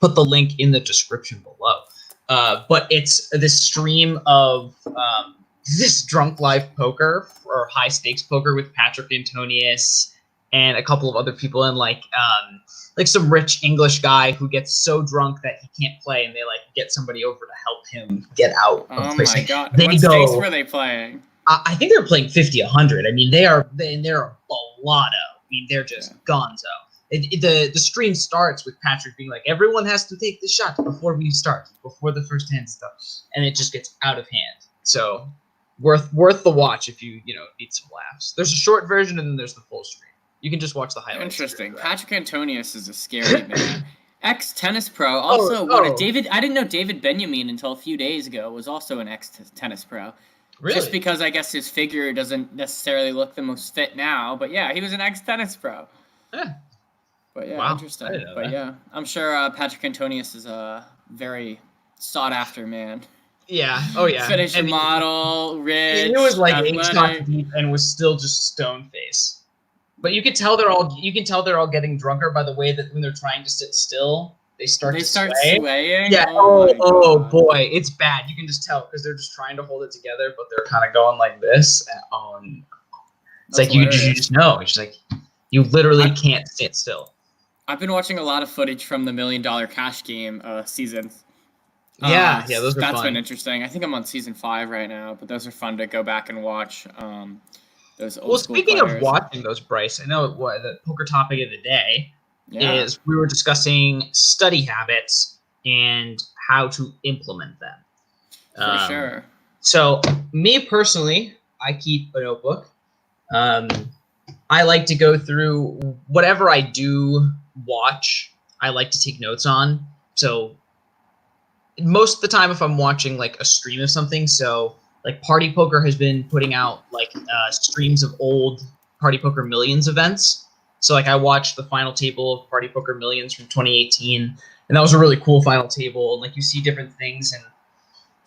put the link in the description below. But it's this stream of this drunk live poker or high stakes poker with Patrick Antonius and a couple of other people, and like some rich English guy who gets so drunk that he can't play, and they like get somebody over to help him get out. Oh my god! What stakes were they playing? I think they're playing 50-100. I mean, they're a balado. I mean, they're just gonzo. The stream starts with Patrick being like, everyone has to take the shot before we start, before the first hand stuff, and it just gets out of hand. So worth the watch if you need some laughs. There's a short version and then there's the full stream. You can just watch the highlights. Interesting. Patrick Antonius is a scary man. Ex-tennis pro. Also, David. I didn't know David Benjamin until a few days ago was also an ex-tennis pro. Really? Just because I guess his figure doesn't necessarily look the most fit now, but yeah, he was an ex-tennis pro. Yeah. But yeah, interesting. But yeah, I'm sure Patrick Antonius is a very sought-after man. Yeah. Oh yeah. Finishing model, rich. He was like 8 shots deep and was still just stone face. But you can tell they're all getting drunker by the way that when they're trying to sit still, they start swaying. Yeah. Oh boy, it's bad. You can just tell because they're just trying to hold it together, but they're kind of going like this. And, it's like you just know. It's like you literally can't sit still. I've been watching a lot of footage from the $1 Million Cash Game season. Yeah, those are fun. That's been interesting. I think I'm on season 5 right now, but those are fun to go back and watch. Those old school speaking players. Of watching those, Bryce, I know what the poker topic of the day is. We were discussing study habits and how to implement them. For sure. So, me personally, I keep a notebook. I like to go through whatever I do watch. I like to take notes on. So, most of the time, if I'm watching like a stream of something, so like Party Poker has been putting out like streams of old Party Poker Millions events. So like I watched the final table of Party Poker Millions from 2018, and that was a really cool final table. And like you see different things and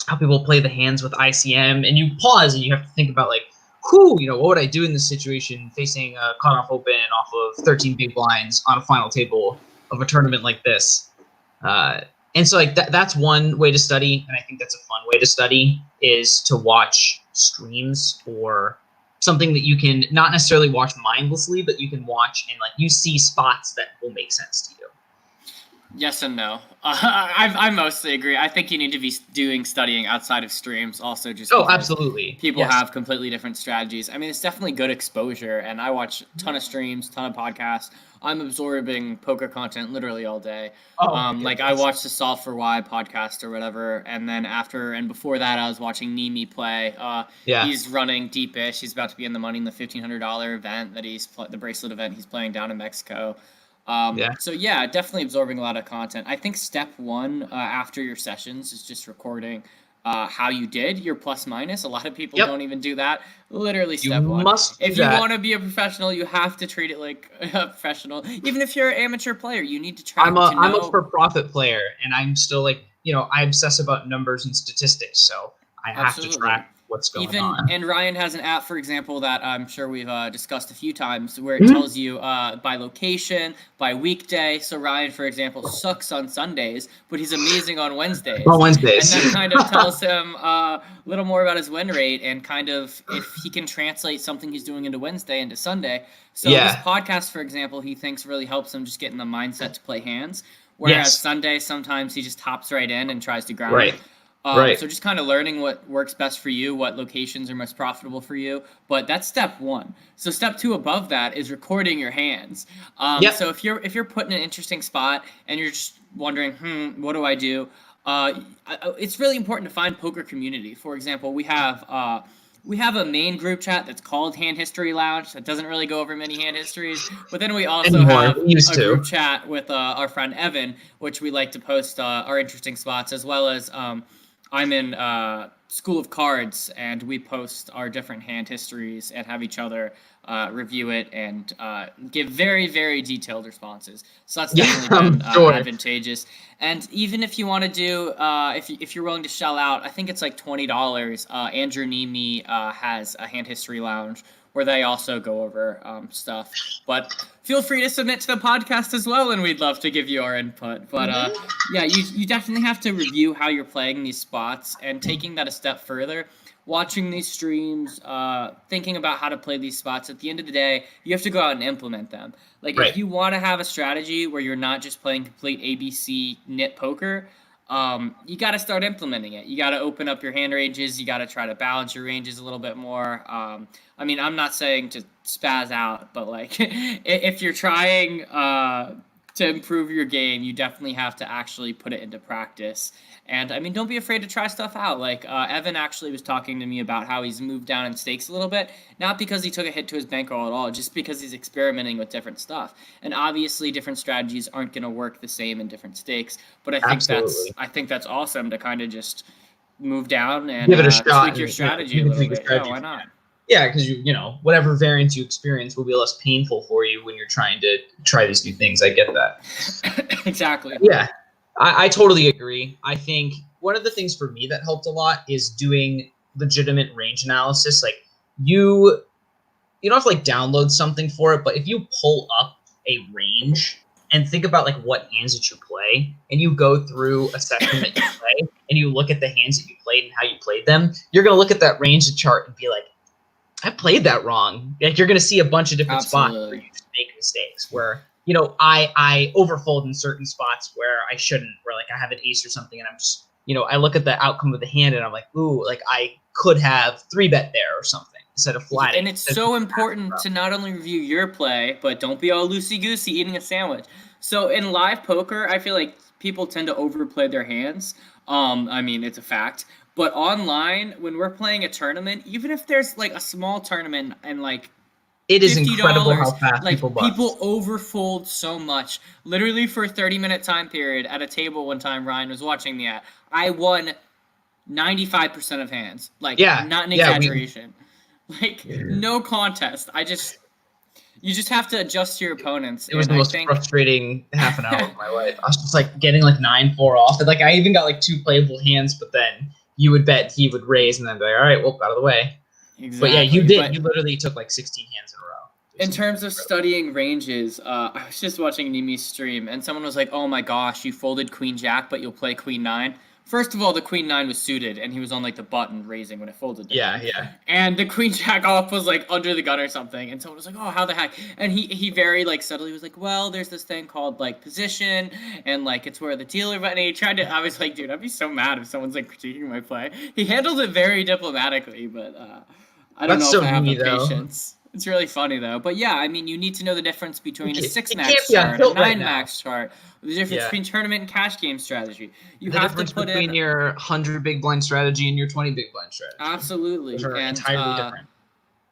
how people play the hands with ICM, and you pause and you have to think about like, what would I do in this situation facing a cutoff open off of 13 big blinds on a final table of a tournament like this. And so like that's one way to study, and I think that's a fun way to study, is to watch streams or something that you can not necessarily watch mindlessly, but you can watch and like you see spots that will make sense to you. Yes and no. I mostly agree. I think you need to be doing studying outside of streams also. Just absolutely. People have completely different strategies. I mean, it's definitely good exposure, and I watch a ton of streams, ton of podcasts. I'm absorbing poker content literally all day. Like I watched the Solve for Why podcast or whatever, and then after and before that, I was watching Nimi play. He's running Deepish. He's about to be in the money in the $1,500 event that the bracelet event he's playing down in Mexico. So yeah, definitely absorbing a lot of content. I think step one after your sessions is just recording how you did, your plus minus. A lot of people don't even do that. Literally step one. If you want to be a professional, you have to treat it like a professional. Even if you're an amateur player, you need to try I'm a for-profit player, and I'm still like, I obsess about numbers and statistics, so I have to track what's going on. And Ryan has an app, for example, that I'm sure we've discussed a few times, where it tells you by location, by weekday. So Ryan, for example, sucks on Sundays, but he's amazing on Wednesdays. On Wednesdays. And that kind of tells him a little more about his win rate and kind of if he can translate something he's doing into Wednesday into Sunday. So this podcast, for example, he thinks really helps him just get in the mindset to play hands. Whereas Sunday, sometimes he just hops right in and tries to grind. Right. So just kind of learning what works best for you, what locations are most profitable for you. But that's step one. So step two above that is recording your hands. So if you're put in an interesting spot and you're just wondering, what do I do? It's really important to find poker community. For example, we have a main group chat that's called Hand History Lounge that doesn't really go over many hand histories. But then we also have a group chat with our friend Evan, which we like to post our interesting spots, as well as I'm in School of Cards, and we post our different hand histories and have each other review it and give very, very detailed responses. So that's definitely been advantageous. And even if you want to do, if you're willing to shell out, I think it's like $20. Andrew Nemi has a Hand History Lounge where they also go over stuff. But feel free to submit to the podcast as well, and we'd love to give you our input. But yeah, you definitely have to review how you're playing these spots, and taking that a step further, watching these streams, thinking about how to play these spots. At the end of the day, you have to go out and implement them. Like, Right. if you want to have a strategy where you're not just playing complete ABC nit poker, you got to start implementing it. You got to open up your hand ranges. You got to try to balance your ranges a little bit more. I mean, I'm not saying to spaz out, but like, if you're trying to improve your game, you definitely have to actually put it into practice. And I mean, don't be afraid to try stuff out. Like, Evan actually was talking to me about how he's moved down in stakes a little bit, not because he took a hit to his bankroll at all, just because he's experimenting with different stuff. And obviously, different strategies aren't going to work the same in different stakes. But I think that's awesome to kind of just move down and give it a shot, tweak your strategy a little bit. Yeah, why not? Yeah, because you know, whatever variance you experience will be less painful for you when you're trying to try these new things. I get that. Exactly. Yeah, I totally agree. I think one of the things for me that helped a lot is doing legitimate range analysis. Like, you don't have to like download something for it, but if you pull up a range and think about like what hands that you play, and you go through a session that you play, and you look at the hands that you played and how you played them, you're gonna look at that range chart and be like, I played that wrong. Like, you're going to see a bunch of different spots where you make mistakes, where, you know, I overfold in certain spots where I shouldn't, where like I have an ace or something, and I'm just, you know, I look at the outcome of the hand and I'm like, ooh, like I could have 3-bet there or something instead of flatting. And it's so important to not only review your play, but don't be all loosey-goosey eating a sandwich. So in live poker, I feel like people tend to overplay their hands. I mean, it's a fact. But online, when we're playing a tournament, even if there's like a small tournament and like it is $50, incredible how fast like people bust. people overfold so much. Literally for a 30-minute time period at a table one time Ryan was watching me at, I won 95% of hands. Like, not an exaggeration. No contest. You just have to adjust your opponents. It was the most frustrating half an hour of my life. I was just like getting like 9-4 off. And like I even got like 2 playable hands, but then you would bet he would raise, and then be like, all right, well, out of the way. Exactly. But yeah, you did. You literally took like 16 hands in a row. In terms of studying ranges, I was just watching Nimi's stream, and someone was like, oh my gosh, you folded Queen Jack, but you'll play Queen 9. First of all, the Queen 9 was suited, and he was on like the button raising when it folded. Yeah. And the Queen Jack off was like under the gun or something, and someone was like, "Oh, how the heck?" And he very like subtly was like, "Well, there's this thing called like position, and like it's where the dealer." But he tried to. I was like, "Dude, I'd be so mad if someone's like critiquing my play." He handled it very diplomatically, but I don't know if I have the patience. It's really funny though. But yeah, I mean, you need to know the difference between a 6-max chart, a 9-max chart, the difference between tournament and cash game strategy. You have to put between your 100 big blind strategy and your 20 big blind strategy. Absolutely. Those are entirely different.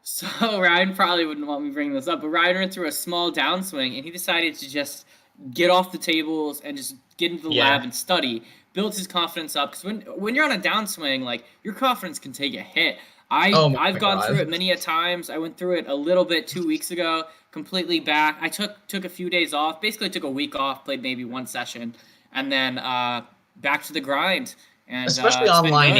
So Ryan probably wouldn't want me bringing this up, but Ryan went through a small downswing, and he decided to just get off the tables and just get into the lab and study. Built his confidence up, because when you're on a downswing, like, your confidence can take a hit. I've gone through it many a times. I went through it a little bit 2 weeks ago, completely back. I took a few days off, basically took a week off, played maybe one session, and then back to the grind. And especially online,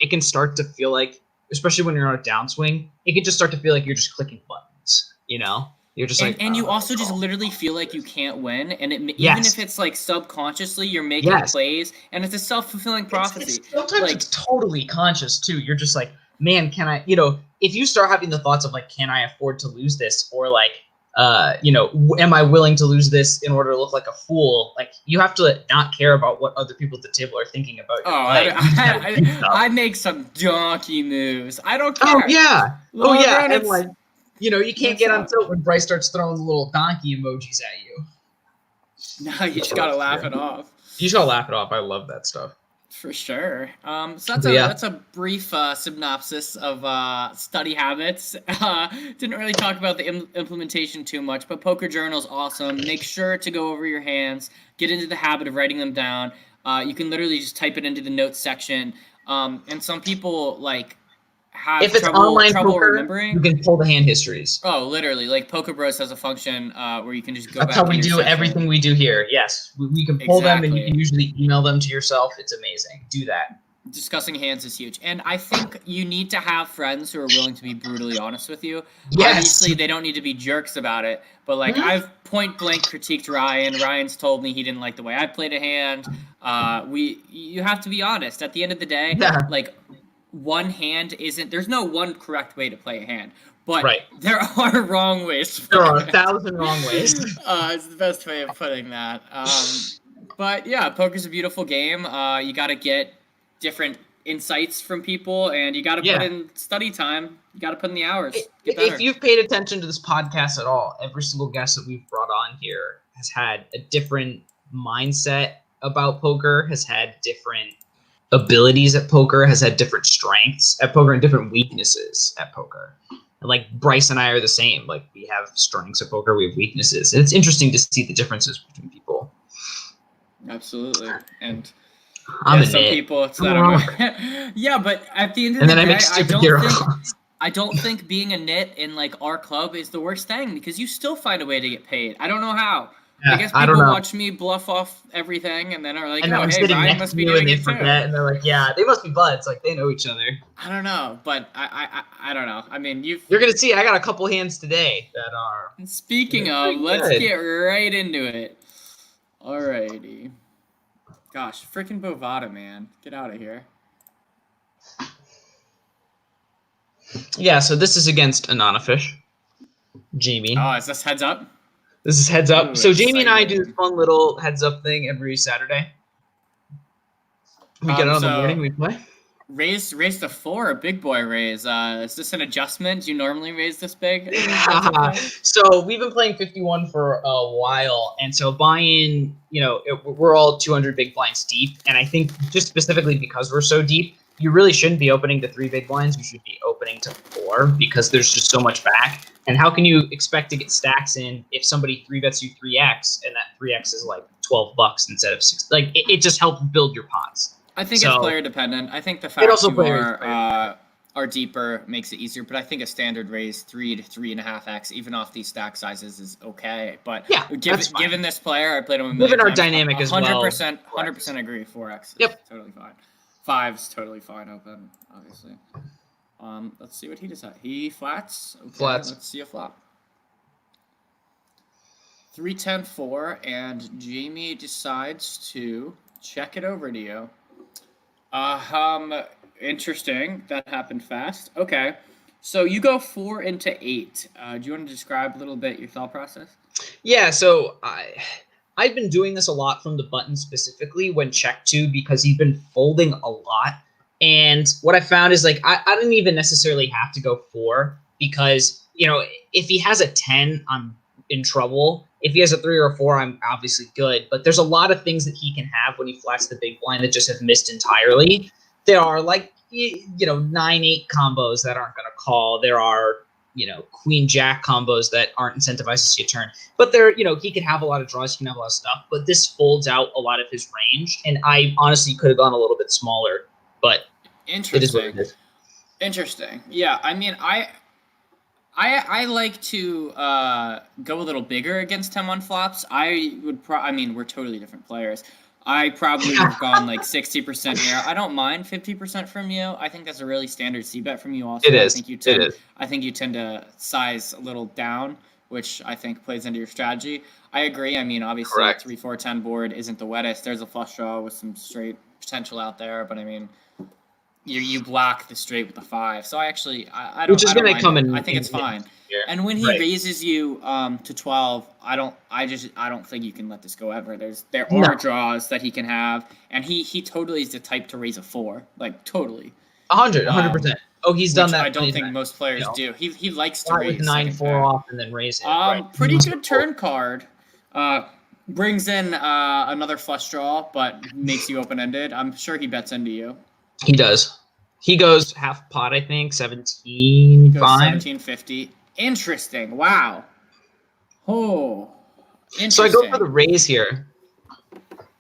it can start to feel like, especially when you're on a downswing, it can just start to feel like you're just clicking buttons. You know, you're just and you also just literally feel like you can't win, and even if it's like subconsciously you're making plays, and it's a self-fulfilling prophecy. Sometimes like, it's totally conscious too. You're just like, man, can I, you know, if you start having the thoughts of like, can I afford to lose this? Or like, you know, am I willing to lose this in order to look like a fool? Like, you have to not care about what other people at the table are thinking about your play. I make some donkey moves. I don't care. Oh, yeah. And like, you know, you can't get on tilt when Bryce starts throwing the little donkey emojis at you. No, you just gotta laugh it off. You just gotta laugh it off. I love that stuff. For sure. So that's a brief synopsis of study habits. Didn't really talk about the implementation too much, but Poker Journal is awesome. Make sure to go over your hands, get into the habit of writing them down. You can literally just type it into the notes section. And some people like have trouble remembering. You can pull the hand histories. Oh, literally. Like Poker Bros has a function where you can just go back. That's how we do everything we do here. Yes. We can pull them, and you can usually email them to yourself. It's amazing. Do that. Discussing hands is huge. And I think you need to have friends who are willing to be brutally honest with you. Yes. Obviously, they don't need to be jerks about it. But, like, I've point blank critiqued Ryan. Ryan's told me he didn't like the way I played a hand. You have to be honest. At the end of the day, like, one hand isn't... There's no one correct way to play a hand. But there are wrong ways to play There are 1,000 wrong ways. It's the best way of putting that. But, yeah, poker's a beautiful game. You got to get different insights from people, and you got to put in study time. You got to put in the hours. If you've paid attention to this podcast at all, every single guest that we've brought on here has had a different mindset about poker, has had different abilities at poker, has had different strengths at poker and different weaknesses at poker. And like Bryce and I are the same. Like, we have strengths at poker, we have weaknesses. And it's interesting to see the differences between people. Absolutely. And some people, it's that. Yeah, but at the end of the day, I don't think being a nit in like our club is the worst thing, because you still find a way to get paid. I don't know how. I guess people watch me bluff off everything and then are like, "Oh, hey, Ryan must be doing it too." And they're like, "Yeah, they must be buds. Like, they know each other." I don't know, but I don't know. I mean, you're gonna see. I got a couple hands today that are. Speaking of, let's get right into it. Alrighty. Gosh, freaking Bovada, man. Get out of here. Yeah, so this is against Anonyfish. Jamie. Oh, is this heads up? This is heads up. Ooh, so Jamie and I do this fun little heads up thing every Saturday. We get out in the morning, we play. Raise to 4, a big boy raise. Is this an adjustment? Do you normally raise this big? So we've been playing 51 for a while, and so buying, we're all 200 big blinds deep, and I think just specifically because we're so deep, you really shouldn't be opening to 3 big blinds. You should be opening to 4 because there's just so much back. And how can you expect to get stacks in if somebody 3-bets you 3x and that 3x is like $12 instead of 6? Like, it just helps build your pots. I think it's player dependent. I think the fact you are deeper makes it easier, but I think a standard raise 3 to 3.5x even off these stack sizes is okay. But given this player, I played him a million times. Given our times, dynamic as well. 100% agree. 4x. Yep. Totally fine. 5's totally fine open, obviously. Let's see what he decides. He flats. Okay, flats. Let's see a flop. 3-10-4, and Jamie decides to check it over to you. Interesting. That happened fast. Okay. So you go 4 into 8. Do you want to describe a little bit your thought process? Yeah, so I've been doing this a lot from the button specifically when check 2 because he's been folding a lot. And what I found is like I didn't even necessarily have to go 4 because, if he has a 10, I'm in trouble. If he has a 3 or a 4, I'm obviously good. But there's a lot of things that he can have when he flats the big blind that just have missed entirely. There are like, 9-8 combos that aren't going to call. There are, queen-jack combos that aren't incentivized to see a turn. But there, he can have a lot of draws. He can have a lot of stuff. But this folds out a lot of his range. And I honestly could have gone a little bit smaller. But interesting. It is what it is. Interesting. Yeah, I mean, I like to go a little bigger against him on flops. We're totally different players. I probably would have gone like 60% here. I don't mind 50% from you. I think that's a really standard C-bet from you also. It is. I think you tend to size a little down, which I think plays into your strategy. I agree. I mean, obviously, a 3-4-10 board isn't the wettest. There's a flush draw with some straight potential out there, but I mean, you block the straight with the 5. So I don't. Which is going to come in. I think it's fine. And when he raises you to 12, I don't think you can let this go ever. There are draws that he can have, and he totally is the type to raise a 4, like totally. 100%. Oh, he's done that. I don't think most players do. He likes to raise 9-4 off and then raise it. Pretty good turn card. Brings in another flush draw, but makes you open ended. I'm sure he bets into you. He does. He goes half pot, I think, 17-5. 17-50. Interesting. Wow. Oh. Interesting. So I go for the raise here.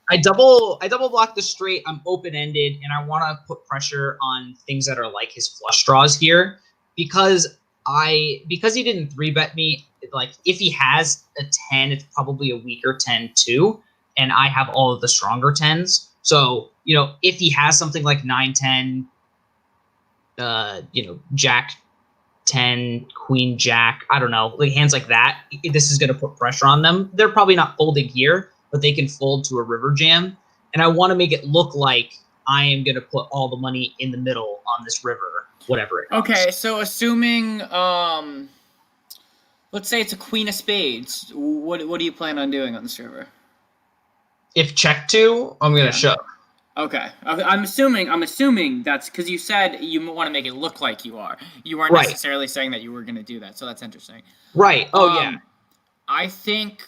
I double block the straight. I'm open-ended, and I want to put pressure on things that are like his flush draws here because he didn't 3-bet me. Like, if he has a 10, it's probably a weaker 10 too, and I have all of the stronger 10s. So if he has something like 9-10, Jack 10, Queen Jack, I don't know, like hands like that, this is going to put pressure on them. They're probably not folding here, but they can fold to a river jam. And I want to make it look like I am going to put all the money in the middle on this river, whatever it costs. Okay, so assuming, let's say it's a queen of spades, what do you plan on doing on this river? If check 2, I'm going to shove. Okay, I'm assuming that's because you said you want to make it look like you are. You weren't Right. necessarily saying that you were going to do that, so that's interesting. Right. Oh, yeah. I think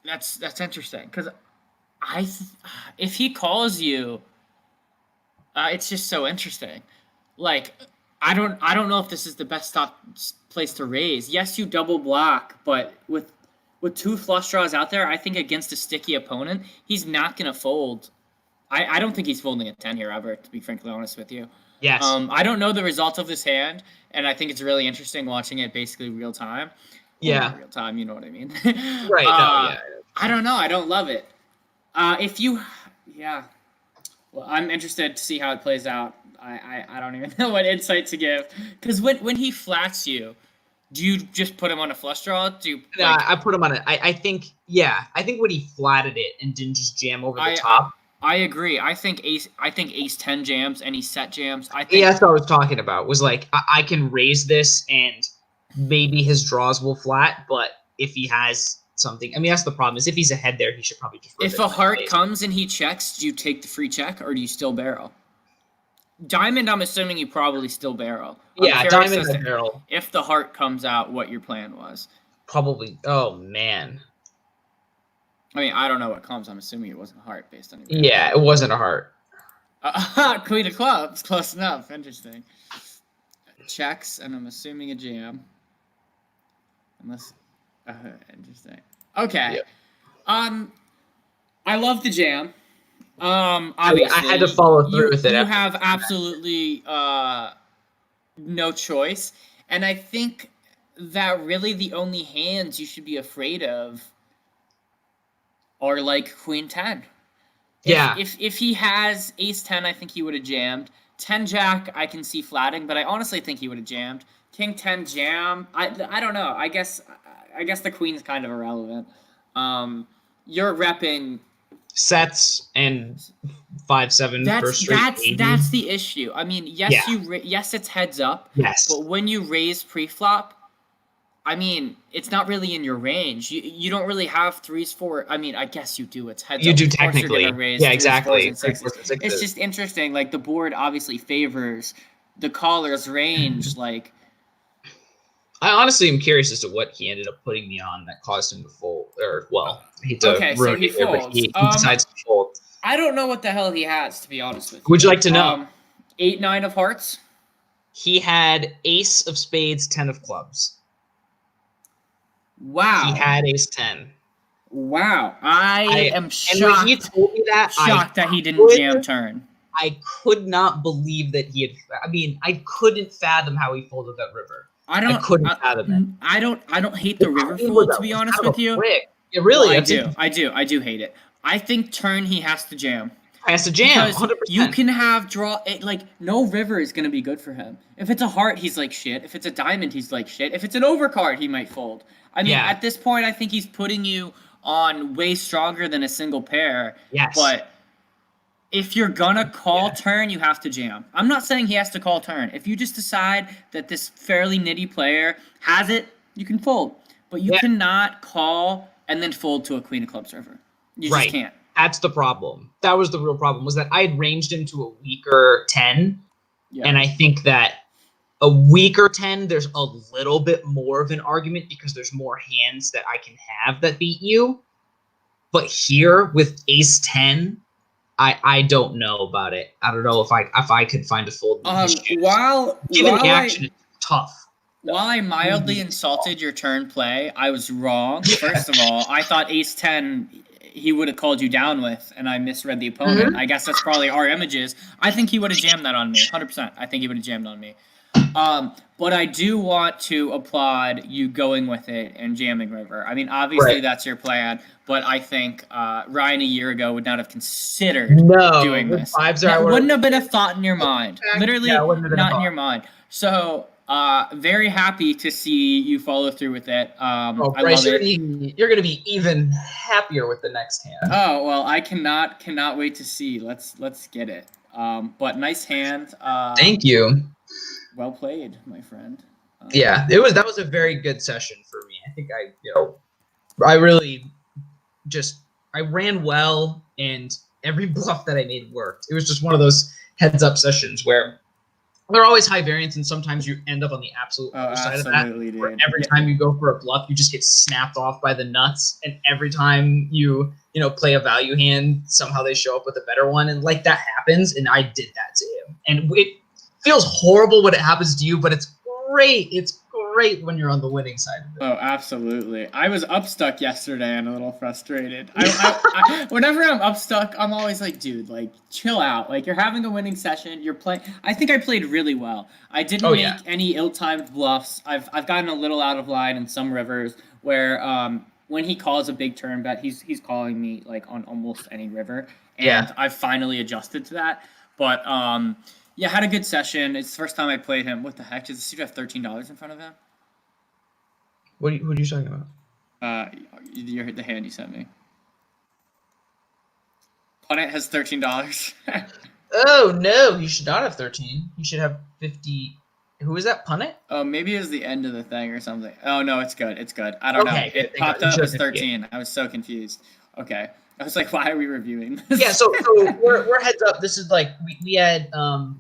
that's interesting because if he calls you, it's just so interesting. Like, I don't know if this is the best place to raise. Yes, you double block, but with 2 flush draws out there, I think against a sticky opponent, he's not going to fold. I don't think he's folding a 10 here ever, to be frankly honest with you. Yes. I don't know the result of this hand, and I think it's really interesting watching it basically real time. Yeah. Well, not real time, you know what I mean. Right. Yeah. I don't know. I don't love it. Well, I'm interested to see how it plays out. I don't even know what insight to give. Because when he flats you, do you just put him on a flush draw? I put him on it. I think when he flatted it and didn't just jam over the top. I agree. I think ace 10 jams, any set jams. I think that's what I was talking about. Was like I can raise this and maybe his draws will flat, but if he has something, I mean that's the problem. Is if he's ahead there, he should probably just. If a heart comes and he checks, do you take the free check or do you still barrel? Diamond, I'm assuming you probably still barrel. Yeah, diamond and barrel. If the heart comes out, what your plan was? Probably. Oh man. I mean, I don't know what comes. I'm assuming it wasn't a heart based on your. Yeah, it wasn't a heart. Queen of clubs, close enough. Interesting. Checks, and I'm assuming a jam. Unless, interesting. Okay. Yep. I love the jam. Obviously, I had to follow through with it. You have absolutely no choice, and I think that really the only hands you should be afraid of are like Queen 10. If he has Ace 10, I think he would have jammed. 10 Jack, I can see flatting, but I honestly think he would have jammed. King 10 jam, I don't know. I guess the Queen's kind of irrelevant. You're repping sets and 5-7 for straight. That's the issue. I mean, yes, it's heads up. Yes, but when you raise pre-flop, I mean, it's not really in your range. You don't really have 3s, 4. I mean, I guess you do. It's heads up. You do technically. Yeah, exactly. It's just interesting. Like the board obviously favors the caller's range. Like, I honestly am curious as to what he ended up putting me on that caused him to fold. Or I hate to ruin it here, but he decides to fold. I don't know what the hell he has, to be honest with you. Would you like to know? 8, 9 of hearts. He had Ace of spades, 10 of clubs. Wow. He had Ace 10. Wow. I am shocked. And when he told me that, shocked that he didn't jam turn. I could not believe that he had. I mean, I couldn't fathom how he folded that river. I couldn't fathom it. I don't hate the river fold, to be honest with you. It really. I do hate it. I think turn he has to jam. Has to jam. 100%. You can have draw. No river is gonna be good for him. If it's a heart, he's like shit. If it's a diamond, he's like shit. If it's an overcard, he might fold. I mean, at this point, I think he's putting you on way stronger than a single pair. Yes. But if you're gonna call turn, you have to jam. I'm not saying he has to call turn. If you just decide that this fairly nitty player has it, you can fold. But you cannot call and then fold to a Queen of Clubs river. You just can't. That's the problem. That was the real problem, was that I had ranged into a weaker 10. Yeah. And I think that a weaker 10, there's a little bit more of an argument because there's more hands that I can have that beat you. But here with Ace 10, I don't know about it. I don't know if I could find a fold. Given the action, it's tough. While I mildly insulted your turn play, I was wrong. First of all, I thought Ace 10 he would have called you down with, and I misread the opponent. I guess that's probably our images. I think he would have jammed that on me, 100%. I think he would have jammed on me. But I do want to applaud you going with it and jamming river. I mean, obviously Right. that's your plan, but I think Ryan a year ago would not have considered doing No, with this. 5-0, I That would wouldn't have been a thought in your mind. yeah, it Literally wouldn't have been a not in thought. your mind. So very happy to see you follow through with it. Oh, I Bryce, love it. you're gonna be even happier with the next hand. Oh well, I cannot wait to see. Let's get it. But nice hand. Thank you. Well played, my friend. Yeah, that was a very good session for me. I think I really I ran well, and every bluff that I made worked. It was just one of those heads up sessions where they're always high variance, and sometimes you end up on the absolute other side of that. Where every time you go for a bluff, you just get snapped off by the nuts, and every time you play a value hand, somehow they show up with a better one, and like that happens. And I did that to him, and it feels horrible when it happens to you, but it's great. It's great when you're on the winning side of it. Oh, absolutely. I was upstuck yesterday and a little frustrated. Whenever I'm upstuck, I'm always like, dude, like, chill out. Like, you're having a winning session. You're playing. I think I played really well. I didn't make any ill-timed bluffs. I've gotten a little out of line in some rivers where when he calls a big turn bet, he's calling me like on almost any river, and I've finally adjusted to that. But yeah, had a good session. It's the first time I played him. What the heck? Does this dude have $13 in front of him? What are you talking about? The hand you sent me. Punnett has $13. Oh no, you should not have 13. You should have 50. Who is that? Punnett? Oh, maybe it was the end of the thing or something. Oh no, it's good. It's good. I don't know. It popped up as 13. I was so confused. Okay. I was like, why are we reviewing this? Yeah, so we're heads up. This is like we had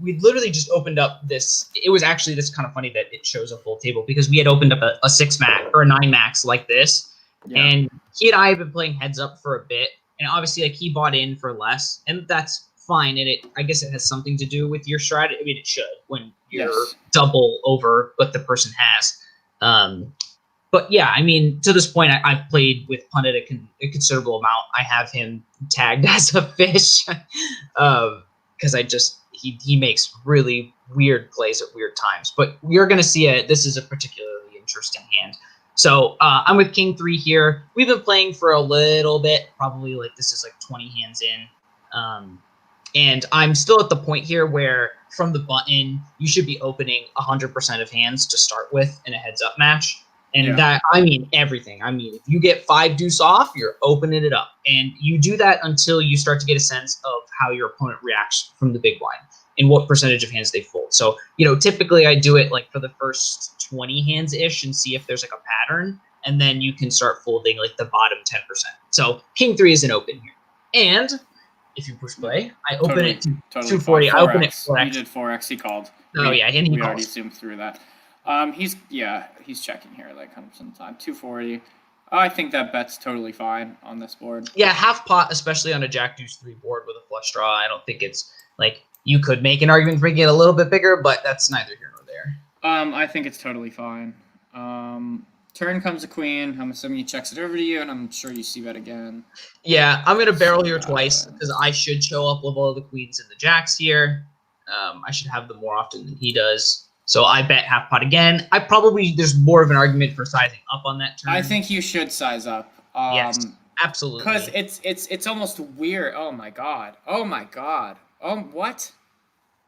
we literally just opened up this. It was actually just kind of funny that it shows a full table because we had opened up a 6 max or a 9 max like this, and he and I have been playing heads up for a bit, and obviously like he bought in for less, and that's fine. And I guess it has something to do with your strategy. I mean, it should when you're double over what the person has. But yeah, I mean, to this point, I've played with Punnett a considerable amount. I have him tagged as a fish because he makes really weird plays at weird times. But you're going to see this is a particularly interesting hand. So I'm with King 3 here. We've been playing for a little bit, probably like this is like 20 hands in. And I'm still at the point here where from the button, you should be opening 100% of hands to start with in a heads up match. And that, I mean, everything. I mean, if you get 5 deuce off, you're opening it up. And you do that until you start to get a sense of how your opponent reacts from the big blind and what percentage of hands they fold. So, typically I do it like for the first 20 hands-ish and see if there's like a pattern. And then you can start folding like the bottom 10%. So King 3 is an open here. And if you push play, I open it to 240. I open it 4x. You did 4x, he called. Oh, yeah, and he we already zoomed through that. He's checking here like 100% of the time. 240. I think that bet's totally fine on this board. Yeah, half pot, especially on a Jack Deuce 3 board with a flush draw. I don't think it's like you could make an argument for making it a little bit bigger, but that's neither here nor there. I think it's totally fine. Turn comes a queen. I'm assuming he checks it over to you, and I'm sure you see that again. Yeah, I'm gonna barrel here twice because I should show up level of the queens and the jacks here. I should have them more often than he does. So I bet half pot again. There's more of an argument for sizing up on that turn. I think you should size up. Yes, absolutely. Because it's almost weird. Oh my god. Oh what?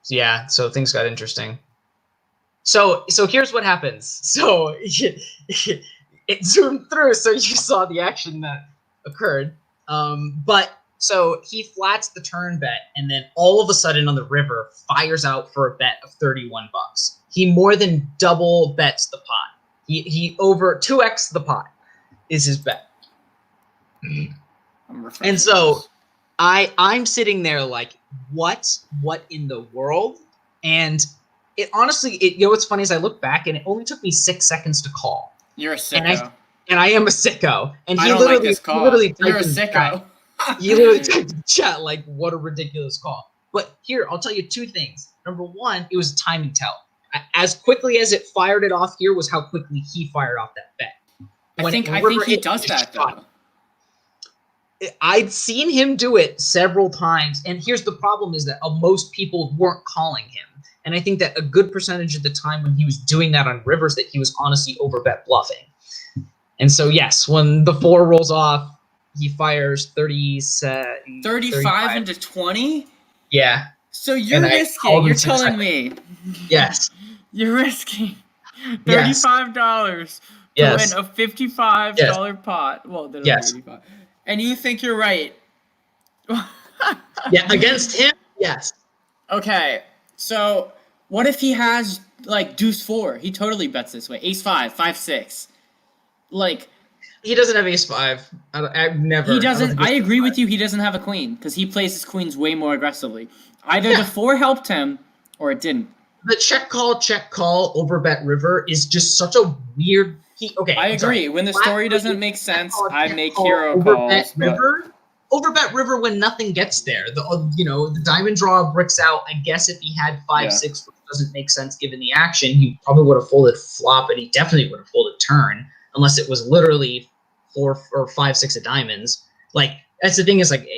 Yeah. So things got interesting. So here's what happens. So it zoomed through, so you saw the action that occurred. But so he flats the turn bet, and then all of a sudden on the river fires out for a bet of $31. He more than double bets the pot. He over 2x the pot is his bet. And so I'm sitting there like, what in the world? And it honestly, what's funny is I look back and it only took me 6 seconds to call. You're a sicko. And I am a sicko. And I don't like this call. You're a sicko. He literally typed in chat like, what a ridiculous call. But here, I'll tell you 2 things. Number 1, it was a timing tell. As quickly as it fired it off here was how quickly he fired off that bet. I think he does that though. I'd seen him do it several times, and here's the problem: is that most people weren't calling him, And I think that a good percentage of the time when he was doing that on rivers, that he was honestly overbet bluffing. And so, yes, when the 4 rolls off, he fires 35 into 20? Yeah. So you're risking, you're telling me. Yes. You're risking $35 to win a $55 pot. Well, they're not 85. And you think you're right. Yeah, against him, yes. Okay, so what if he has, like, deuce 4? He totally bets this way. Ace 5, 5, 6. Like... He doesn't have ace 5. I've never... He doesn't... I agree with you, he doesn't have a queen, because he plays his queens way more aggressively. Either the 4 helped him, or it didn't. The check call, overbet river is just such a weird... I agree. When the story doesn't make sense, I make hero calls. Overbet river when nothing gets there. The diamond draw bricks out. I guess if he had 5, 6, which doesn't make sense given the action, he probably would have folded flop, and he definitely would have folded turn, unless it was literally 4 or 5, 6 of diamonds. Like, that's the thing is, like,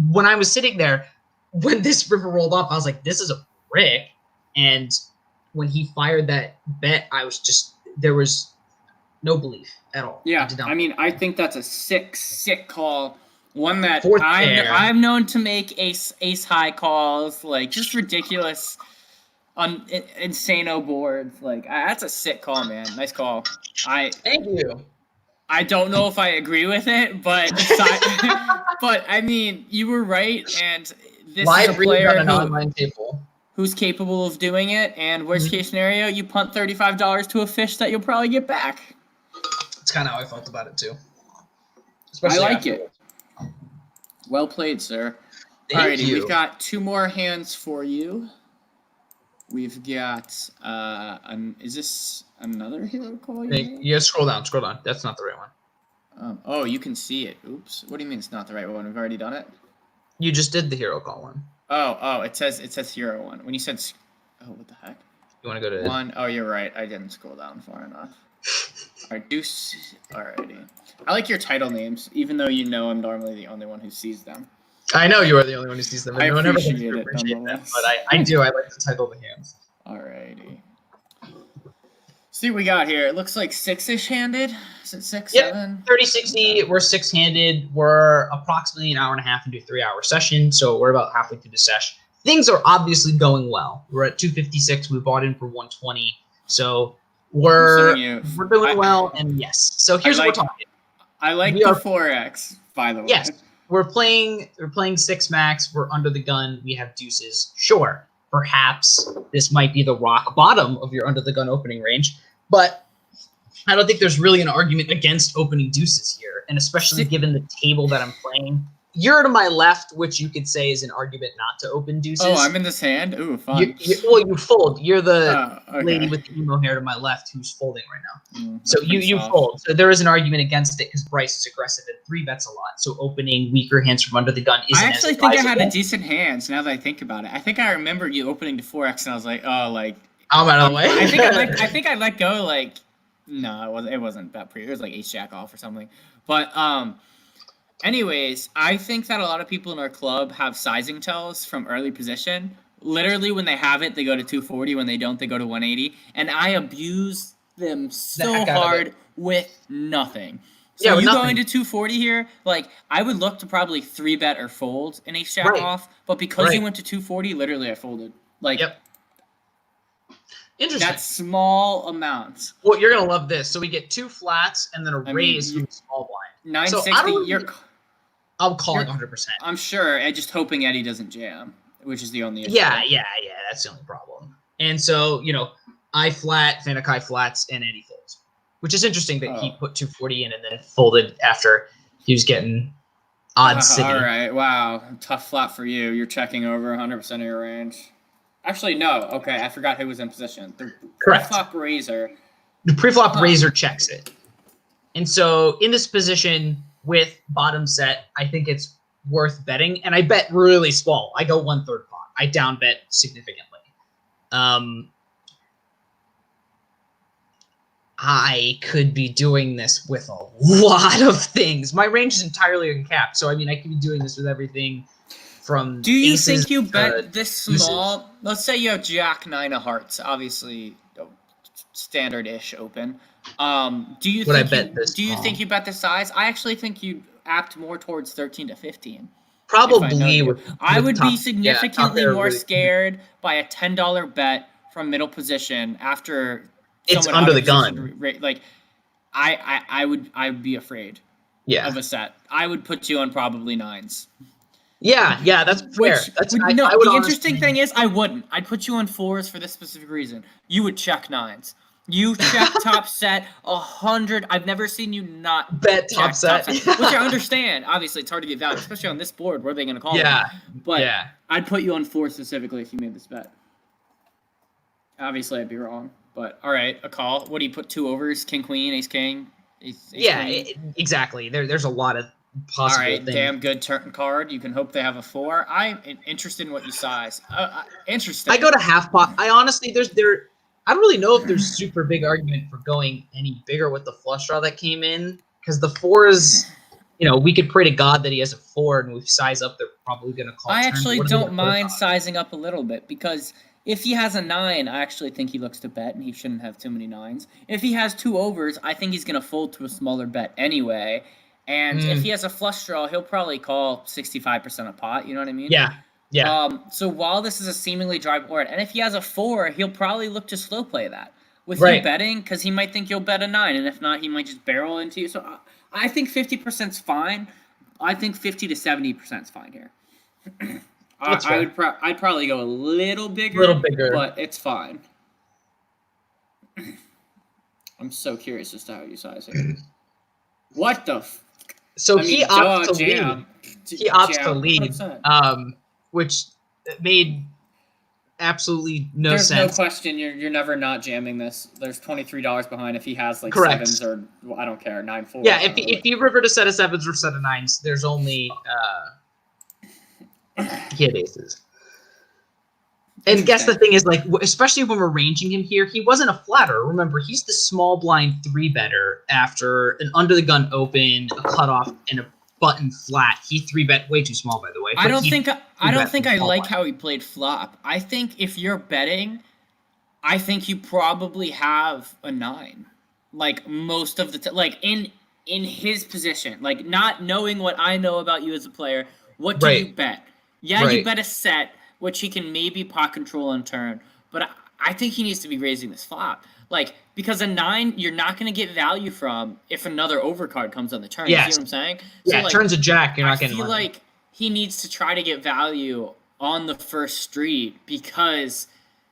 when I was sitting there, when this river rolled off, I was like, this is a brick. And when he fired that bet, I was just, there was no belief at all. Yeah, I mean, I think that's a sick call. One that I'm known to make ace high calls, like just ridiculous, insano boards. Like that's a sick call, man. Nice call. Thank you. I don't know if I agree with it, but but I mean, you were right, and this is a player on an online table who's capable of doing it. And worst case scenario, you punt $35 to a fish that you'll probably get back. That's kind of how I felt about it too. I like it. Well played, sir. Thank you. We've got 2 more hands for you. We've got is this another hero call? Yeah, scroll down. That's not the right one. Oh, you can see it. Oops. What do you mean it's not the right one? We've already done it? You just did the hero call one. Oh, it says hero one. When you said what the heck? You want to go to 1? Oh, you're right. I didn't scroll down far enough. Alright, deuce. Alrighty. I like your title names, even though you know I'm normally the only one who sees them. I know you are the only one who sees them. I appreciate it, them, but I do. I like to title the hands. Alrighty. See what we got here. It looks like 6-ish handed. Is it 6, yep. 7? 30-60. We're 6-handed. We're approximately an hour and a half into a 3-hour session, so we're about halfway through the session. Things are obviously going well. We're at 256. We bought in for 120, so we're doing well. And yes, so here's what we're talking. I like the 4x, by the way. Yes, we're playing 6 max. We're under the gun. We have deuces. Sure, perhaps this might be the rock bottom of your under the gun opening range, but I don't think there's really an argument against opening deuces here, and especially given the table that I'm playing. You're to my left, which you could say is an argument not to open deuces. Oh, I'm in this hand? Ooh, fun. You fold. You're the lady with the emo hair to my left who's folding right now. So you fold. So there is an argument against it because Bryce is aggressive and 3-bets a lot. So opening weaker hands from under the gun isn't I actually think I had a decent hand, now that I think about it. I think I remember you opening to 4x, and I was like, oh, like... I'm out of the way. I think I let go, like... No, it wasn't that pretty. It was like ace-jack off or something. But, anyways, I think that a lot of people in our club have sizing tells from early position. Literally, when they have it, they go to 240. When they don't, they go to 180. And I abuse them so hard with nothing. So you going to 240 here, like, I would look to probably 3-bet or fold an ace-jack off. But because you went to 240, literally I folded. Like, interesting. That small amount. Well, you're going to love this. So we get 2 flats and then a raise from the small blind. 960, I'm calling 100%. I'm sure. I'm just hoping Eddie doesn't jam, which is the only issue. Yeah. That's the only problem. And so, I flat, Fanakai flats, and Eddie folds, which is interesting that he put 240 in and then folded after he was getting odd city. All right. Wow. Tough flat for you. You're checking over 100% of your range. Actually, no. Okay. I forgot who was in position. The pre-flop raiser. The pre-flop raiser checks it. And so in this position with bottom set, I think it's worth betting. And I bet really small. I go 1/3 pot. I down bet significantly. I could be doing this with a lot of things. My range is entirely uncapped. So, I mean, I could be doing this with everything from Do you aces think you to bet this deuces. small? Let's say you have Jack 9 of hearts, obviously standard-ish open. Do you Would I think bet this do you small? think you bet the size? I actually think you apt more towards 13 to 15. If I know Probably you. with I would top, be significantly pair more really- scared by a $10 bet from middle position after It's someone under out the of position gun. like I would be afraid Yeah. of a set. I would put you on probably 9s. Yeah, that's fair. No, I would the honestly, interesting thing is I wouldn't. I'd put you on 4s for this specific reason. You would check 9s. You check top set 100. I've never seen you not bet check top set. which I understand. Obviously, it's hard to get value, especially on this board. Where are they going to call Yeah, it? But yeah. I'd put you on 4 specifically if you made this bet. Obviously, I'd be wrong. But all right, a call. What do you put 2 overs? King, queen, ace, king. Ace, Yeah, queen? exactly. There's a lot of All possible right, things. damn good turn card. You can hope they have a 4. I'm interested in what you size. Interesting. I go to half pot. I honestly, I don't really know if there's super big argument for going any bigger with the flush draw that came in, because the 4s, we could pray to God that he has a 4 and we size up. They're probably going to call. I turn. actually What are they don't gonna put mind on? sizing up a little bit because if he has a 9, I actually think he looks to bet and he shouldn't have too many 9s. If he has 2 overs, I think he's going to fold to a smaller bet anyway. And if he has a flush draw, he'll probably call 65% of pot. You know what I mean? Yeah. So while this is a seemingly dry board, and if he has a 4, he'll probably look to slow play that. With Right. you betting, because he might think you'll bet a 9, and if not, he might just barrel into you. So I think 50% is fine. I think 50 to 70% is fine here. I'd probably go a little bigger, but it's fine. I'm so curious as to how you size it. What the? So he opts to jam. lead. He opts to Jam, lead, 100%. which made absolutely no There's sense. no question you're never not jamming this. There's $23 behind if he has like Correct. 7s or I don't care 9-4. Yeah, if you revert a set of 7s or set of 9s, there's only he had aces. And guess the thing is, like, especially when we're ranging him here, he wasn't a flatter. Remember, he's the small blind 3-better after an under the gun open, a cutoff, and a button flat. He 3-bet way too small, by the way. I don't think I like blind. how he played flop. I think if you're betting, I think you probably have a 9. Like most of the like in his position, like not knowing what I know about you as a player, what do you bet? Yeah, you bet a set, which he can maybe pot control and turn, but I think he needs to be raising this flop. Like, because a 9, you're not going to get value from if another overcard comes on the turn. Yes. You see what I'm saying? Yeah, so, turns a jack, you're not I getting feel money. like he needs to try to get value on the first street because,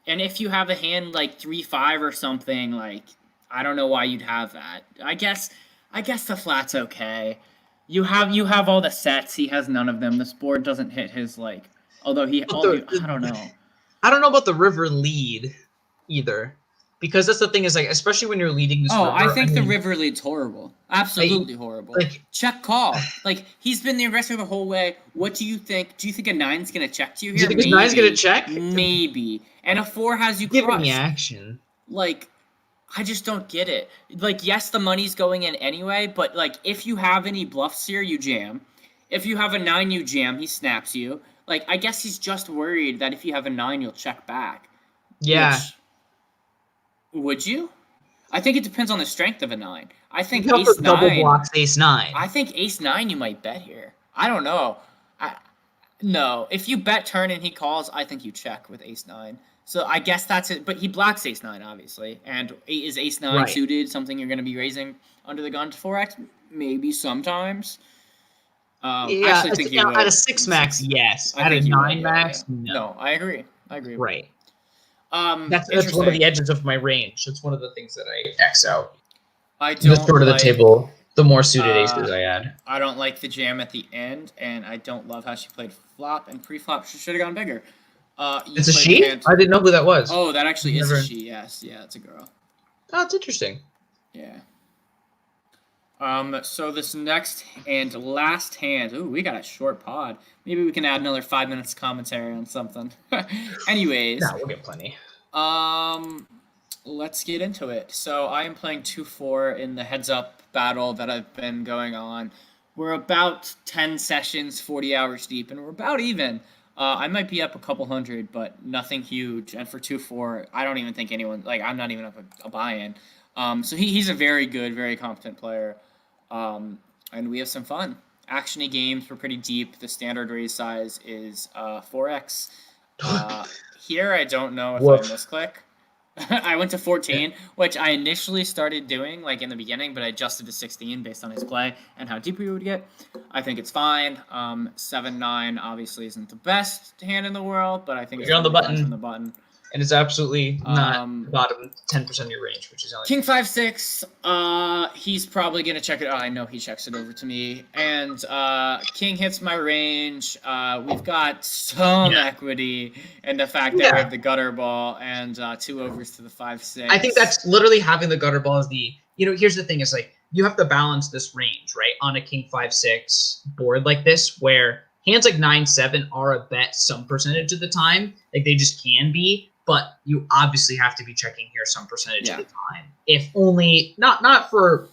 and if you have a hand like 3-5 or something, like, I don't know why you'd have that. I guess the flat's okay. You have all the sets. He has none of them. This board doesn't hit his like. Although I don't know. I don't know about the river lead either, because that's the thing is like, especially when you're leading this. Oh, river, I think the river lead's horrible. Absolutely horrible. Like, check call. Like he's been the aggressor the whole way. What do you think? Do you think a 9's gonna check to you here? Do you think his 9's gonna check? Maybe. And a 4 has you giving crushed. me action. Like, I just don't get it. Like, yes, the money's going in anyway, but like if you have any bluffs here, you jam. If you have a 9, you jam. He snaps you. Like, I guess he's just worried that if you have a 9, you'll check back. Yeah. Would you? I think it depends on the strength of a 9. I think Ace ace 9. Double blocks ace 9. I think ace 9 you might bet here. I don't know. No, if you bet turn and he calls, I think you check with ace 9. So I guess that's it. But he blocks ace 9, obviously. And is ace 9 suited something you're going to be raising under the gun to 4x? Maybe sometimes. Yeah, I actually think you would. At a 6 max, yes. I At a think you 9 would, max, yeah. No, I agree. Right. That's one of the edges of my range. That's one of the things that I X out. I don't the shorter the table, the more suited aces I add. I don't like the jam at the end, and I don't love how she played flop and pre-flop. She should have gone bigger. It's a she? I didn't know who that was. Oh, that actually is a she. Yes, yeah, it's a girl. Oh, it's interesting. Yeah. So this next and last hand. Ooh, we got a short pod. Maybe we can add another 5 minutes commentary on something. Anyways. No, we'll get plenty. Let's get into it. So I am playing 2-4 in the heads-up battle that I've been going on We're about 10 sessions, 40 hours deep, and we're about even. I might be up a couple hundred, but nothing huge. And for 2-4, I don't even think anyone, like, I'm not even up a buy-in. So he's a very good, very competent player. And we have some fun. Actiony games, we're pretty deep. The standard raise size is 4x. Here, I don't know if I misclick. I went to 14, which I initially started doing like in the beginning, but I adjusted to 16 based on his play and how deep we would get. I think it's fine. 7-9 obviously isn't the best hand in the world, but I think it's on the button. On the button. And it's absolutely not bottom 10% of your range, which is only King 5-6. He's probably gonna check it. Oh, I know he checks it over to me. And King hits my range. We've got some equity in the fact that we have the gutter ball and 2 overs to the 5-6. I think that's literally having the gutter ball as the. Here's the thing: is like you have to balance this range, right, on a King 5-6 board like this, where hands like 9-7 are a bet some percentage of the time, like they just can be. But you obviously have to be checking here some percentage of the time. If only, not for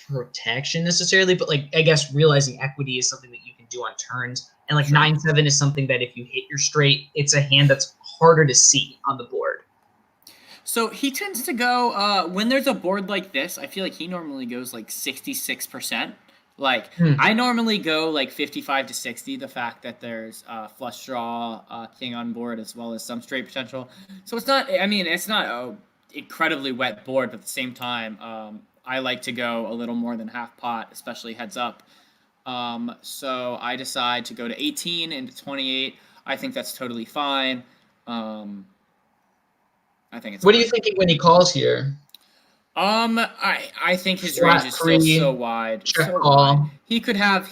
protection necessarily, but like, I guess realizing equity is something that you can do on turns. And like 9-7 is something that if you hit your straight, it's a hand that's harder to see on the board. So he tends to go, when there's a board like this, I feel like he normally goes like 66%. Like, I normally go like 55 to 60, the fact that there's flush draw, king on board, as well as some straight potential. So it's not, it's not an incredibly wet board, but at the same time, I like to go a little more than half pot, especially heads up. So I decide to go to 18 into 28. I think that's totally fine. I think it's. What are you thinking when he calls here? I think his range is still so wide. He could have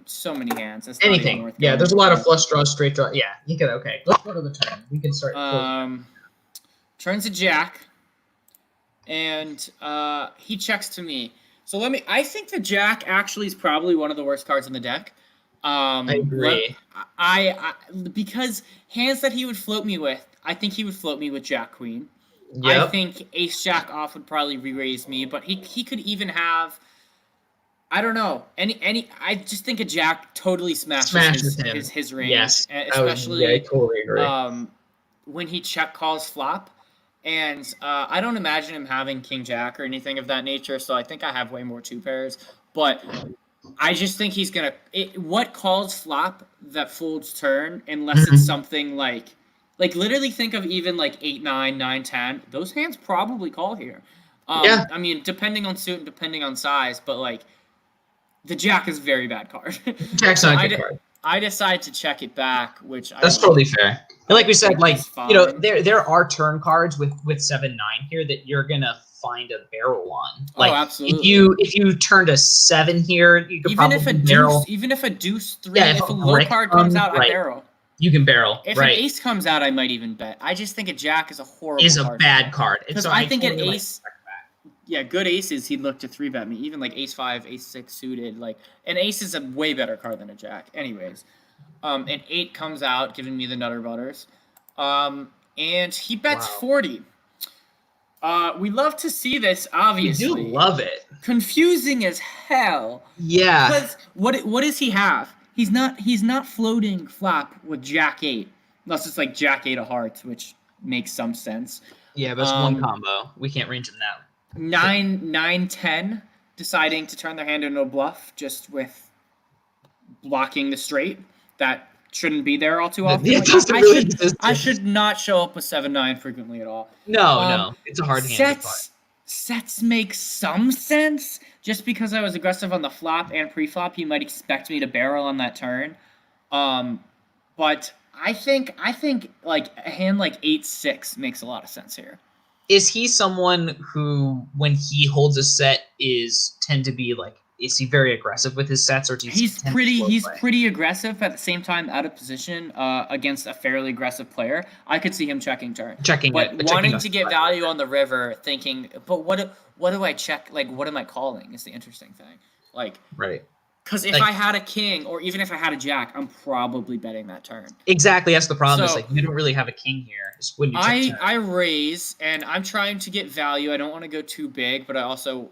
so many hands. That's anything. Yeah, there's a lot of flush draws, straight draw. Yeah, he could. Okay, let's go to the turn. We can start. Turns a jack, and he checks to me. So I think the jack actually is probably one of the worst cards in the deck. I agree. Because hands that he would float me with, I think he would float me with Jack Queen. Yep. I think Ace Jack off would probably re-raise me, but he could even have, I don't know, I just think a Jack totally smashes his range. Yes, especially I totally agree. When he check calls flop, and I don't imagine him having King Jack or anything of that nature, so I think I have way more 2 pairs, but I just think he's gonna what calls flop that folds turn unless it's something like literally think of even like 8-9, 9-10. Those hands probably call here. I mean, depending on suit and depending on size, but like the Jack is a very bad card. Jack's not a good card. I decide to check it back, which that's totally fair. And like we said, like there are turn cards with 7-9 here that you're gonna find a barrel on. Like, absolutely. If you turned a 7 here, you could even barrel. Even if a deuce 3, if a low card comes out, I barrel. You can barrel. If an ace comes out, I might even bet. I just think a jack is a horrible card. Bad card. Because I think an ace, good aces, he'd look to 3-bet me. Even like ace 5, ace 6 suited. Like, an ace is a way better card than a jack. Anyways, an 8 comes out, giving me the Nutter Butters. And he bets 40. We love to see this, obviously. We do love it. Confusing as hell. Yeah. Because what does he have? He's not floating flop with Jack 8. Unless it's like Jack 8 of hearts, which makes some sense. Yeah, but it's one combo. We can't range him now. 9-10, deciding to turn their hand into a bluff just with blocking the straight. That shouldn't be there all too often. I should not show up with 7-9 frequently at all. No. It's a hard hand. Sets make some sense. Just because I was aggressive on the flop and pre-flop, he might expect me to barrel on that turn. But I think like a hand like 8-6 makes a lot of sense here. Is he someone who, when he holds a set, tend to be like? Is he very aggressive with his sets, or he's pretty aggressive at the same time out of position against a fairly aggressive player? I could see him checking turn, wanting to get value on the river, thinking, but what do I check? Like, what am I calling? Is the interesting thing. Like, right? Because if I had a king, or even if I had a jack, I'm probably betting that turn. Exactly, that's the problem. So, is like you don't really have a king here. When you I raise, and I'm trying to get value. I don't want to go too big, but I also.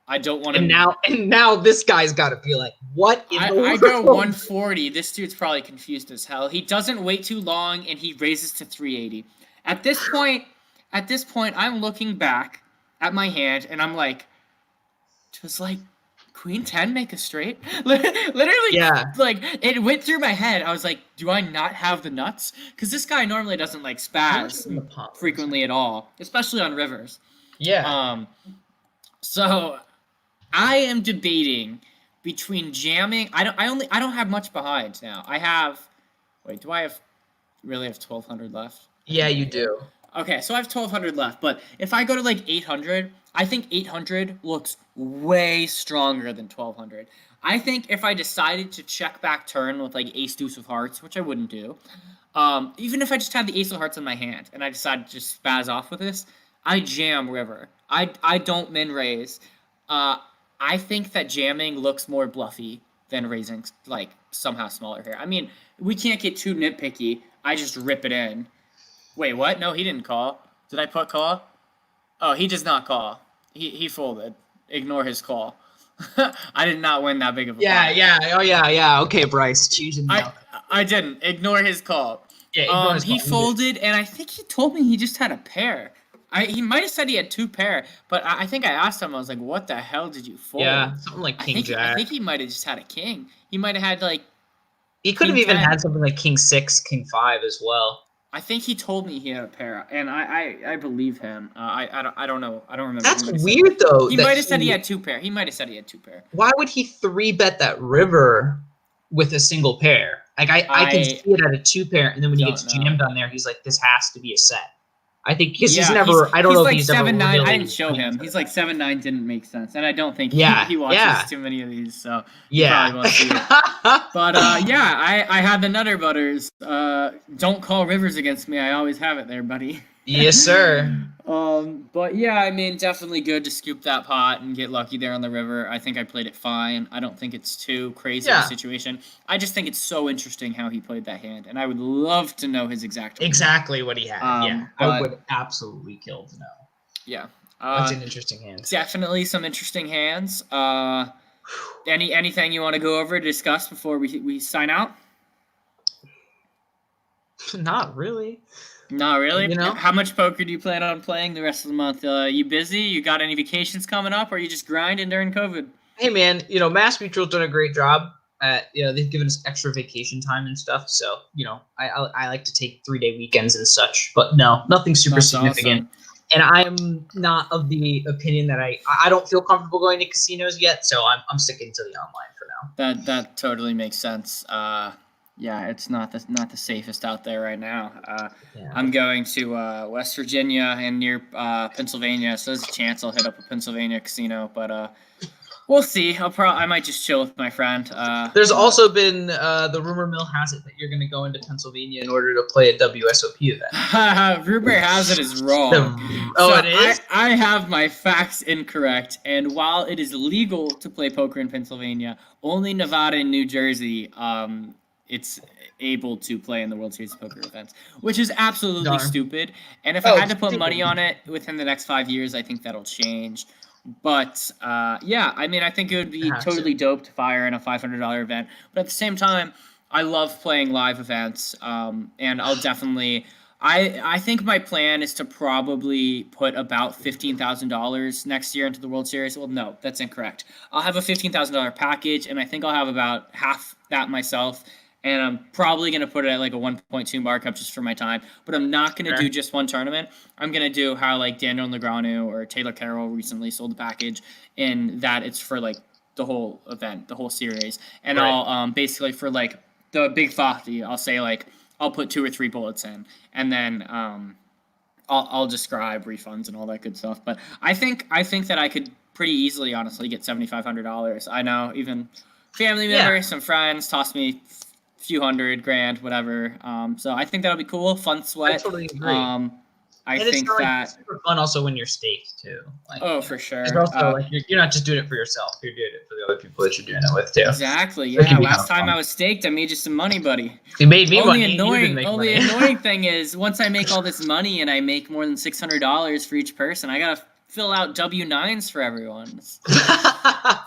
I don't want to. And now this guy's got to be like, what in the world? I go 140. This dude's probably confused as hell. He doesn't wait too long, and he raises to 380. At this point, I'm looking back at my hand, and I'm like, does like Queen 10 make a straight? Literally, Yeah. Like it went through my head. I was like, do I not have the nuts? Because this guy normally doesn't like spaz frequently at all, especially on rivers. Yeah. So I am debating between jamming. I don't have much behind now. Do I really have 1,200 left? Yeah, you do. Okay, so I have 1,200 left, but if I go to like 800, I think 800 looks way stronger than 1,200. I think if I decided to check back turn with like ace deuce of hearts, which I wouldn't do, even if I just had the ace of hearts in my hand and I decided to just spaz off with this, I jam river. I don't min raise. I think that jamming looks more bluffy than raising like somehow smaller here. I mean, we can't get too nitpicky. I just rip it in. Wait, what? No, he didn't call. Did I put call? Oh, he does not call. He folded. Ignore his call. I did not win that big of a pot. Yeah. Okay, Bryce. Choosing I didn't. Ignore his call. Yeah, he folded, and I think he told me he just had a pair. He might have said he had two pair, but I think I asked him. I was like, "What the hell did you fold?" Yeah, something like king jack. I think he might have just had a king. He might have had like. He could have even had something like king 6, king 5 as well. I think he told me he had a pair, and I believe him. I don't know. I don't remember. That's weird though. He might have said he had two pair. Why would he 3-bet that river with a single pair? Like I can see it at a 2 pair, and then when he gets jammed on there, he's like, this has to be a set. I think he's never. I don't know if he's ever 7-9. really I didn't show him. He's like 7-9 didn't make sense, and I don't think he watches too many of these. So yeah. Probably won't see it. But I had the Nutter Butters. Don't call rivers against me. I always have it there, buddy. Yes, sir. But yeah, I mean, definitely good to scoop that pot and get lucky there on the river. I think I played it fine. I don't think it's too crazy of a situation. I just think it's so interesting how he played that hand, and I would love to know his exactly what he had. I would absolutely kill to know. Yeah, that's an interesting hand. Definitely some interesting hands. Anything you want to go over to discuss before we sign out? Not really. Not really? You know? How much poker do you plan on playing the rest of the month? You busy? You got any vacations coming up, or are you just grinding during COVID? Hey, man, Mass Mutual's done a great job. They've given us extra vacation time and stuff. So, I like to take 3-day weekends and such. But no, nothing super significant. Awesome. And I'm not of the opinion that I don't feel comfortable going to casinos yet. So I'm sticking to the online for now. That totally makes sense. Yeah, it's not the safest out there right now. I'm going to West Virginia and near Pennsylvania, so there's a chance I'll hit up a Pennsylvania casino, but we'll see. I might just chill with my friend. There's also been the rumor mill has it that you're going to go into Pennsylvania in order to play a WSOP event. Rumor has it is wrong. It is? I have my facts incorrect, and while it is legal to play poker in Pennsylvania, only Nevada and New Jersey it's able to play in the World Series of Poker events, which is absolutely stupid. And if I had to put money on it within the next 5 years, I think that'll change. But I mean, I think it would be totally dope to fire in a $500 event. But at the same time, I love playing live events, and I'll definitely. I think my plan is to probably put about $15,000 next year into the World Series. Well, no, that's incorrect. I'll have a $15,000 package, and I think I'll have about half that myself. And I'm probably going to put it at like a 1.2 markup just for my time. But I'm not going to do just one tournament. I'm going to do how like Daniel Negreanu or Taylor Carroll recently sold the package, in that it's for like the whole event, the whole series. And I'll basically for like the big 50, I'll say like I'll put 2 or 3 bullets in. And then I'll describe refunds and all that good stuff. But I think that I could pretty easily, honestly, get $7,500. I know even family members, some friends tossed me few $100, $1,000, whatever. So I think that'll be cool. Fun sweat. I totally agree. I think that super fun also when you're staked too. Like, for sure. It's also like you're not just doing it for yourself. You're doing it for the other people that you're doing it with too. Exactly. Yeah. Last time I was staked, I made you some money, buddy. You made me money. Annoying thing is once I make all this money and I make more than $600 for each person, I gotta fill out W-9s for everyone.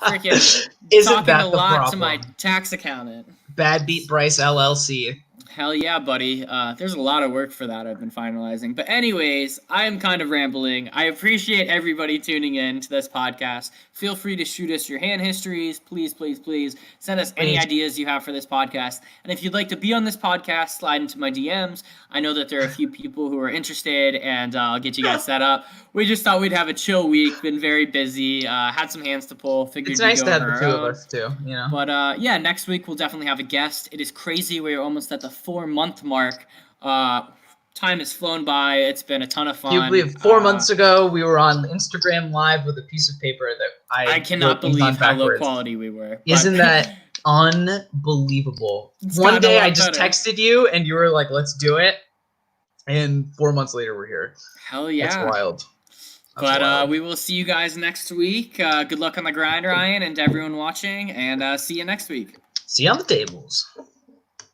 Freaking Isn't talking that a the lot problem? to my tax accountant. Bad Beat Bryce LLC. Hell yeah, buddy. There's a lot of work for that I've been finalizing. But anyways, I am kind of rambling. I appreciate everybody tuning in to this podcast. Feel free to shoot us your hand histories. Please, please, please send us any ideas you have for this podcast. And if you'd like to be on this podcast, slide into my DMs. I know that there are a few people who are interested, and I'll get you guys set up. We just thought we'd have a chill week. Been very busy. Had some hands to pull. Figured It's nice we'd to go have the over two our of own. us too, you know. But yeah, next week we'll definitely have a guest. It is crazy. We're almost at the 4-month mark. Time has flown by. It's been a ton of fun. Can you believe 4 months ago we were on Instagram Live with a piece of paper that I cannot wrote things on believe how low backwards. quality we were. Isn't that unbelievable? It's One gotten a day lot I just better. texted you and you were like, "Let's do it," and 4 months later we're here. Hell yeah. That's wild. That's But wild. we will see you guys next week. Good luck on the grind, Ryan, and to everyone watching, and see you next week. See you on the tables.